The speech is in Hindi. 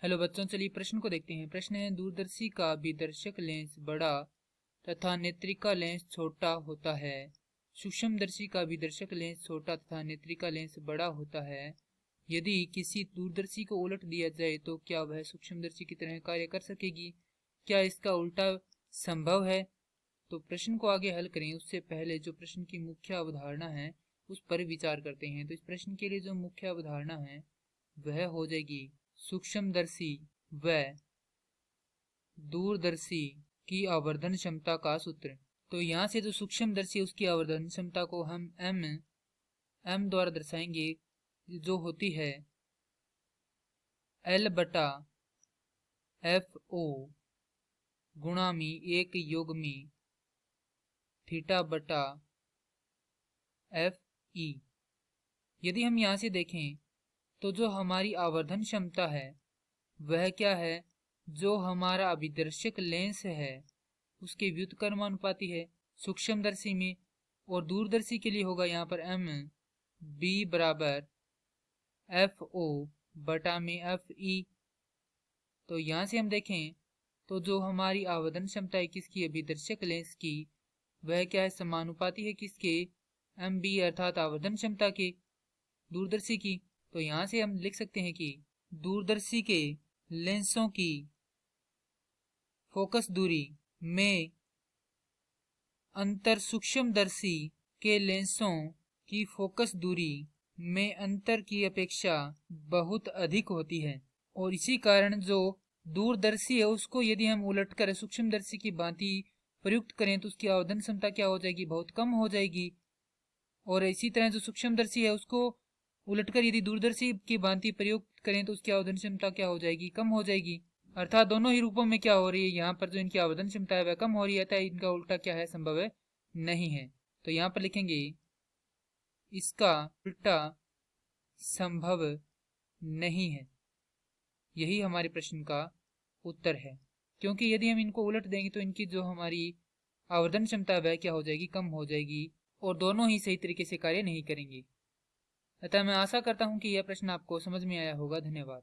हेलो बच्चों, चलिए प्रश्न को देखते हैं। प्रश्न है, दूरदर्शी का अभिदर्शक लेंस बड़ा तथा नेत्रिका लेंस छोटा होता है। सूक्ष्मदर्शी का अभिदर्शक लेंस छोटा तथा नेत्रिका लेंस बड़ा होता है। यदि किसी दूरदर्शी को उलट दिया जाए तो क्या वह सूक्ष्मदर्शी की तरह कार्य कर सकेगी? क्या इसका उल्टा संभव है? तो प्रश्न को आगे हल करें उससे पहले जो प्रश्न की मुख्य अवधारणा है उस पर विचार करते हैं। तो इस प्रश्न के लिए जो मुख्य अवधारणा है वह हो जाएगी सूक्ष्मदर्शी व दूरदर्शी की आवर्धन क्षमता का सूत्र। तो यहाँ से जो सूक्ष्मदर्शी उसकी आवर्धन क्षमता को हम एम द्वारा दर्शाएंगे, जो होती है L बटा FO गुणा में 1 योग में थीटा बटा FE। यदि हम यहाँ से देखें तो जो हमारी आवर्धन क्षमता है वह क्या है? जो हमारा अभिदर्शक लेंस है उसके व्युत्क्रमानुपाती है सूक्ष्मदर्शी में, और दूरदर्शी के लिए होगा यहाँ पर M B बराबर FO बटा में FE। तो यहाँ से हम देखें तो जो हमारी आवर्धन क्षमता है किसकी? अभिदर्शक लेंस की, वह क्या है? समानुपाती है किसके? MB अर्थात आवर्धन क्षमता के, दूरदर्शी की। तो यहाँ से हम लिख सकते हैं कि दूरदर्शी के लेंसों की फोकस दूरी में अंतर सूक्ष्मदर्शी के लेंसों की फोकस दूरी में अंतर की अपेक्षा बहुत अधिक होती है, और इसी कारण जो दूरदर्शी है उसको यदि हम उलटकर सूक्ष्मदर्शी की भांति प्रयुक्त करें तो उसकी आवर्धन क्षमता क्या हो जाएगी? बहुत कम हो जाएगी। और इसी तरह जो सूक्ष्मदर्शी है उसको उलटकर यदि दूरदर्शी की भांति प्रयुक्त करें तो उसकी आवर्धन क्षमता क्या हो जाएगी? कम हो जाएगी। अर्थात दोनों ही रूपों में क्या हो रही है? यहाँ पर जो इनकी आवर्धन क्षमता है वह कम हो रही है, अतः इनका उल्टा क्या है? संभव है नहीं है। तो यहाँ पर लिखेंगे इसका उल्टा संभव नहीं है। यही हमारे प्रश्न का उत्तर है, क्योंकि यदि हम इनको उलट देंगे तो इनकी जो हमारी आवर्धन क्षमता वह क्या हो जाएगी? कम हो जाएगी, और दोनों ही सही तरीके से कार्य नहीं करेंगे। अतः मैं आशा करता हूं कि यह प्रश्न आपको समझ में आया होगा। धन्यवाद।